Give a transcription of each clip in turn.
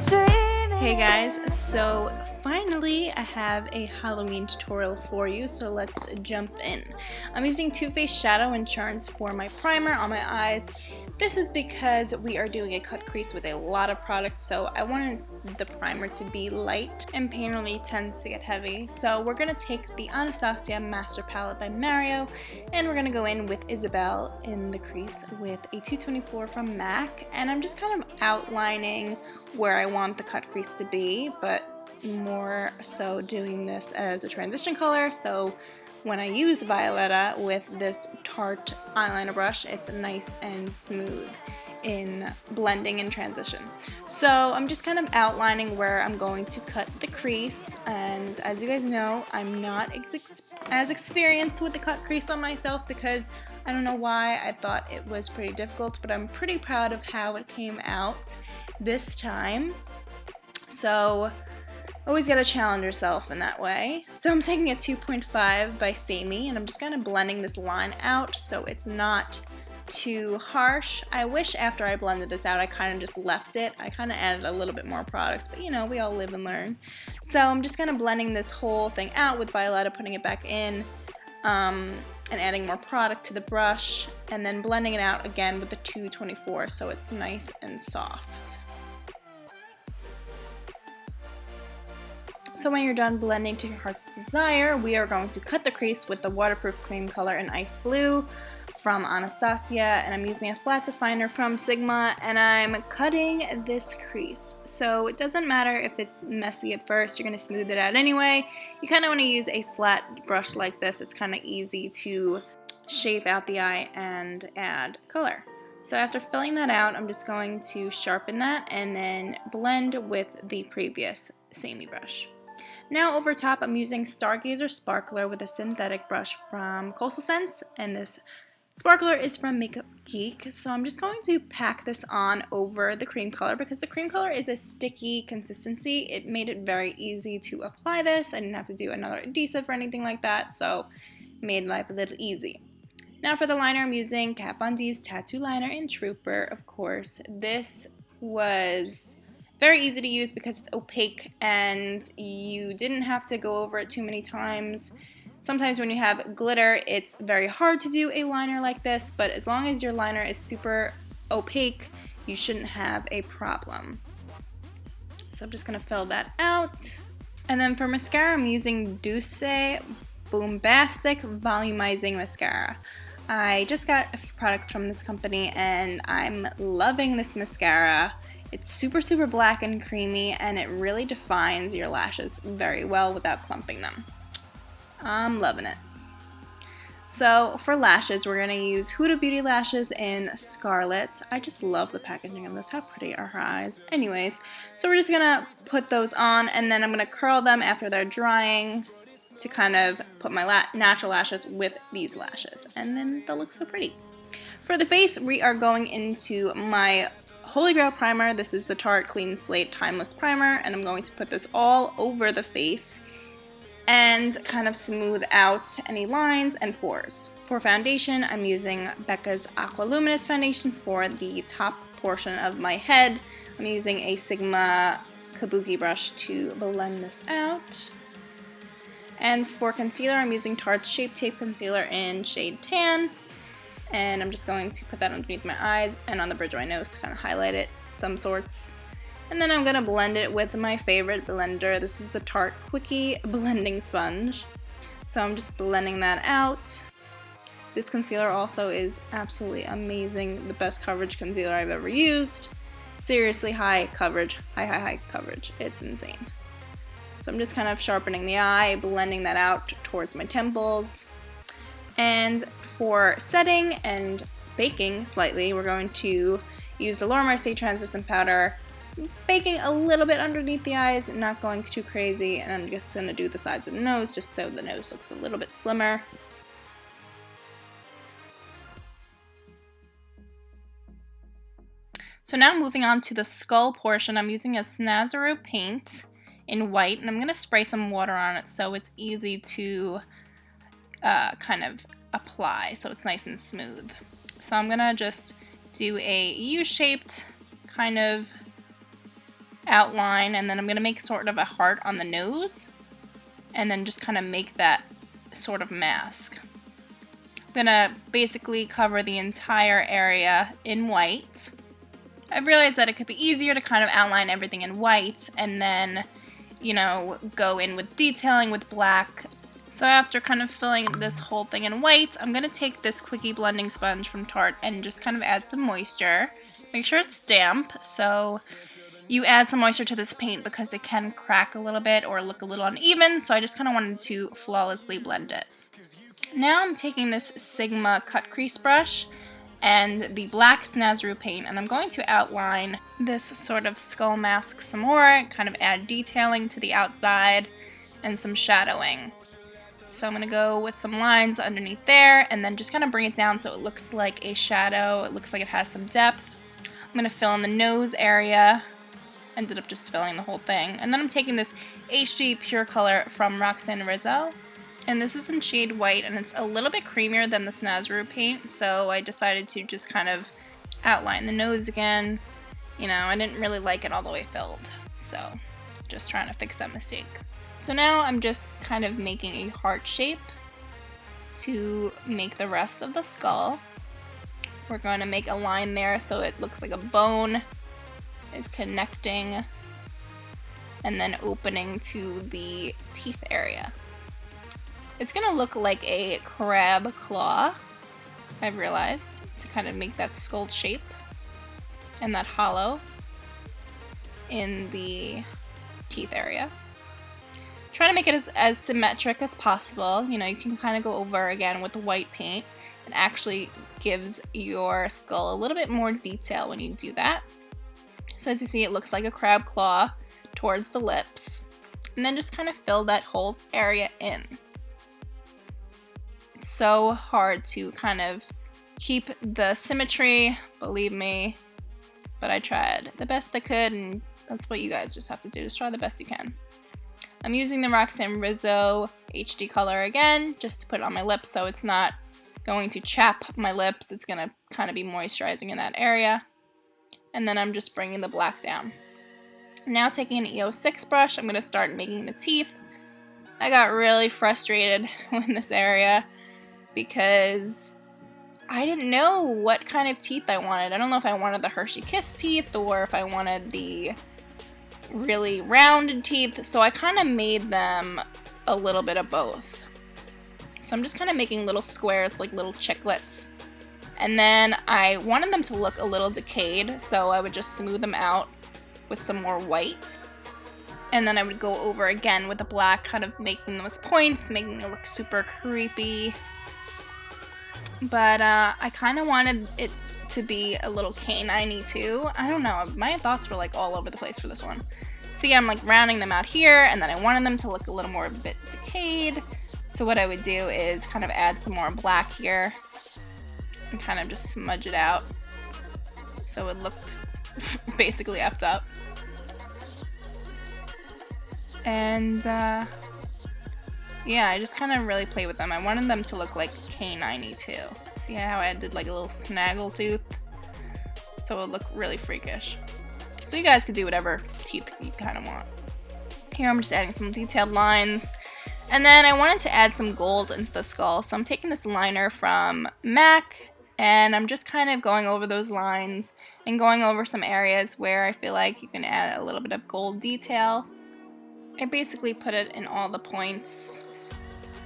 Hey guys, so finally I have a Halloween tutorial for you, so let's jump in. I'm using Too Faced Shadow Insurance for my primer on my eyes. This is because we are doing a cut crease with a lot of products, so I wanted the primer to be light, and pain really tends to get heavy. So we're going to take the Anastasia Master Palette by Mario, and we're going to go in with Isabelle in the crease with a 224 from MAC, and I'm just kind of outlining where I want the cut crease to be, but more so doing this as a transition color, so when I use Violetta with this Tarte eyeliner brush, it's nice and smooth in blending and transition. So I'm just kind of outlining where I'm going to cut the crease, and as you guys know, I'm not as experienced with the cut crease on myself because I don't know why I thought it was pretty difficult, but I'm pretty proud of how it came out this time. So always gotta challenge yourself in that way. So I'm taking a 2.5 by Sayme, and I'm just kind of blending this line out so it's not too harsh. I wish after I blended this out I kind of just left it. I kind of added a little bit more product, but you know, we all live and learn. So I'm just kind of blending this whole thing out with Violetta, putting it back in, and adding more product to the brush, and then blending it out again with the 224 so it's nice and soft. So when you're done blending to your heart's desire, we are going to cut the crease with the waterproof cream color in Ice Blue from Anastasia, and I'm using a flat definer from Sigma, and I'm cutting this crease. So it doesn't matter if it's messy at first, you're going to smooth it out anyway. You kind of want to use a flat brush like this. It's kind of easy to shape out the eye and add color. So after filling that out, I'm just going to sharpen that and then blend with the previous Sayme brush. Now over top, I'm using Stargazer Sparkler with a synthetic brush from Coastal Scents, and this sparkler is from Makeup Geek. So I'm just going to pack this on over the cream color because the cream color is a sticky consistency. It made it very easy to apply this. I didn't have to do another adhesive or anything like that, so it made life a little easy. Now for the liner, I'm using Kat Von D's Tattoo Liner in Trooper, of course. This was very easy to use because it's opaque and you didn't have to go over it too many times. Sometimes when you have glitter, it's very hard to do a liner like this, but as long as your liner is super opaque, you shouldn't have a problem. So I'm just going to fill that out. And then for mascara, I'm using Douce Bombastic Volumizing Mascara. I just got a few products from this company and I'm loving this mascara. It's super black and creamy, and it really defines your lashes very well without clumping them. I'm loving it. So for lashes, we're going to use Huda Beauty lashes in Scarlet. I just love the packaging of this. How pretty are her eyes? Anyways, so we're just going to put those on, and then I'm going to curl them after they're drying to kind of put my natural lashes with these lashes, and then they'll look so pretty. For the face, we are going into my Holy Grail primer. This is the Tarte Clean Slate Timeless Primer, and I'm going to put this all over the face and kind of smooth out any lines and pores. For foundation, I'm using Becca's Aqua Luminous Foundation for the top portion of my head. I'm using a Sigma Kabuki brush to blend this out. And for concealer, I'm using Tarte's Shape Tape Concealer in shade Tan. And I'm just going to put that underneath my eyes and on the bridge of my nose to kind of highlight it some sorts. And then I'm going to blend it with my favorite blender. This is the Tarte Quickie Blending Sponge. So I'm just blending that out. This concealer also is absolutely amazing. The best coverage concealer I've ever used. Seriously high coverage, high coverage. It's insane. So I'm just kind of sharpening the eye, blending that out towards my temples. And for setting and baking slightly, we're going to use the Laura Mercier Translucent Powder, baking a little bit underneath the eyes, not going too crazy, and I'm just going to do the sides of the nose just so the nose looks a little bit slimmer. So now moving on to the skull portion, I'm using a Snazaro paint in white, and I'm going to spray some water on it so it's easy to kind of apply, so it's nice and smooth. So I'm going to just do a U-shaped kind of outline, and then I'm going to make sort of a heart on the nose, and then just kind of make that sort of mask. I'm going to basically cover the entire area in white. I've realized that it could be easier to kind of outline everything in white and then, you know, go in with detailing with black. So after kind of filling this whole thing in white, I'm going to take this quickie blending sponge from Tarte and just kind of add some moisture. Make sure it's damp, so you add some moisture to this paint because it can crack a little bit or look a little uneven, so I just kind of wanted to flawlessly blend it. Now I'm taking this Sigma cut crease brush and the black Snazaroo paint, and I'm going to outline this sort of skull mask some more, kind of add detailing to the outside and some shadowing. So I'm going to go with some lines underneath there and then just kind of bring it down so it looks like a shadow. It looks like it has some depth. I'm going to fill in the nose area. Ended up just filling the whole thing. And then I'm taking this HG Pure Color from Roxanne Rizzo. And this is in shade white, and it's a little bit creamier than the Snazaroo paint, so I decided to just kind of outline the nose again. You know, I didn't really like it all the way filled, so just trying to fix that mistake. So now I'm just kind of making a heart shape to make the rest of the skull. We're going to make a line there so it looks like a bone is connecting and then opening to the teeth area. It's going to look like a crab claw, I've realized, to kind of make that skull shape and that hollow in the teeth area. Try to make it as symmetric as possible. You know, you can kind of go over again with the white paint. It actually gives your skull a little bit more detail when you do that. So as you see, it looks like a crab claw towards the lips. And then just kind of fill that whole area in. It's so hard to kind of keep the symmetry, believe me, but I tried the best I could, and that's what you guys just have to do, just try the best you can. I'm using the Roxanne Rizzo HD color again, just to put it on my lips so it's not going to chap my lips. It's going to kind of be moisturizing in that area. And then I'm just bringing the black down. Now taking an EO6 brush, I'm going to start making the teeth. I got really frustrated in this area because I didn't know what kind of teeth I wanted. I don't know if I wanted the Hershey Kiss teeth or if I wanted the really rounded teeth, so I kind of made them a little bit of both. So I'm just kind of making little squares, like little chiclets. And then I wanted them to look a little decayed, so I would just smooth them out with some more white. And then I would go over again with the black, kind of making those points, making it look super creepy. But I kind of wanted it to be a little canine-y too. I don't know, my thoughts were like all over the place for this one. See, I'm like rounding them out here, and then I wanted them to look a little more a bit decayed. So what I would do is kind of add some more black here and kind of just smudge it out so it looked basically effed up. And yeah, I just kind of really play with them. I wanted them to look like canine-y too. See how I did like a little snaggle tooth? So it would look really freakish. So you guys could do whatever teeth you kind of want. Here I'm just adding some detailed lines. And then I wanted to add some gold into the skull. So I'm taking this liner from MAC and I'm just kind of going over those lines and going over some areas where I feel like you can add a little bit of gold detail. I basically put it in all the points,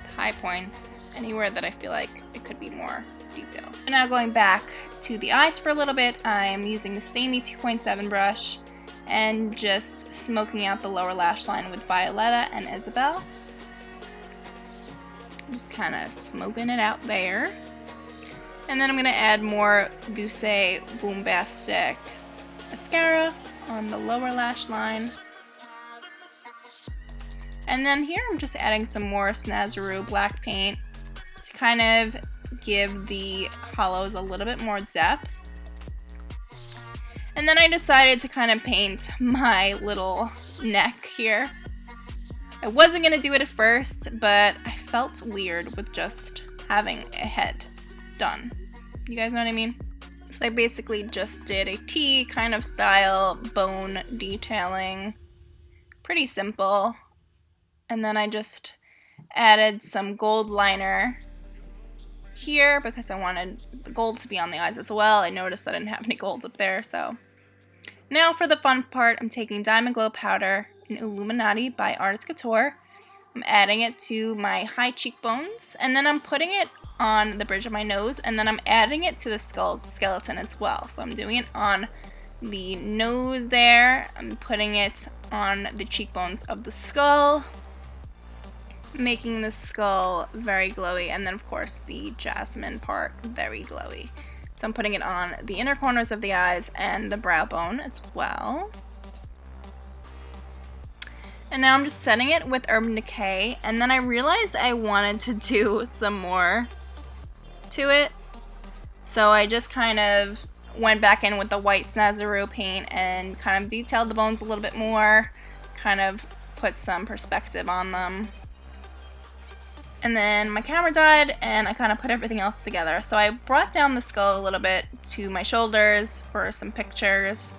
the high points, anywhere that I feel like it could be more detail. And now going back to the eyes for a little bit, I'm using the Sayme 2.7 brush and just smoking out the lower lash line with Violetta and Isabel. Just kind of smoking it out there. And then I'm going to add more Douce Boombastic mascara on the lower lash line. And then here I'm just adding some more Snazaroo black paint to kind of give the hollows a little bit more depth. And then I decided to kind of paint my little neck here. I wasn't going to do it at first, but I felt weird with just having a head done. You guys know what I mean? So I basically just did a T kind of style bone detailing. Pretty simple. And then I just added some gold liner here because I wanted the gold to be on the eyes as well. I noticed I didn't have any gold up there, so. Now for the fun part, I'm taking Diamond Glow Powder in Illuminati by Artist Couture. I'm adding it to my high cheekbones, and then I'm putting it on the bridge of my nose, and then I'm adding it to the skeleton as well. So I'm doing it on the nose there, I'm putting it on the cheekbones of the skull, making the skull very glowy, and then of course the Jasmine part very glowy. So I'm putting it on the inner corners of the eyes and the brow bone as well. And now I'm just setting it with Urban Decay, and then I realized I wanted to do some more to it. So I just kind of went back in with the white Snazaroo paint and kind of detailed the bones a little bit more, kind of put some perspective on them. And then my camera died and I kind of put everything else together. So I brought down the skull a little bit to my shoulders for some pictures.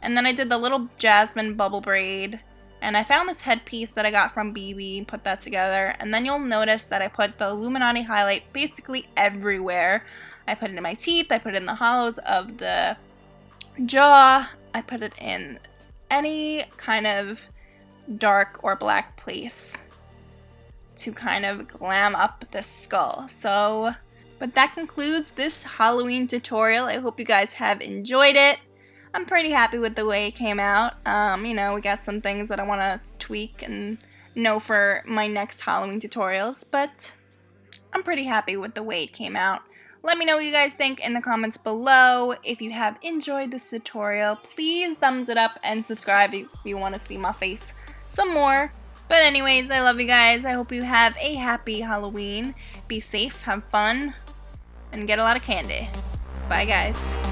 And then I did the little Jasmine bubble braid. And I found this headpiece that I got from BB, put that together. And then you'll notice that I put the Illuminati highlight basically everywhere. I put it in my teeth, I put it in the hollows of the jaw, I put it in any kind of dark or black place to kind of glam up the skull. So, but that concludes this Halloween tutorial. I hope you guys have enjoyed it. I'm pretty happy with the way it came out. You know, we got some things that I want to tweak and know for my next Halloween tutorials, but I'm pretty happy with the way it came out. Let me know what you guys think in the comments below. If you have enjoyed this tutorial, please thumbs it up and subscribe if you want to see my face some more. But anyways, I love you guys. I hope you have a happy Halloween. Be safe, have fun, and get a lot of candy. Bye guys.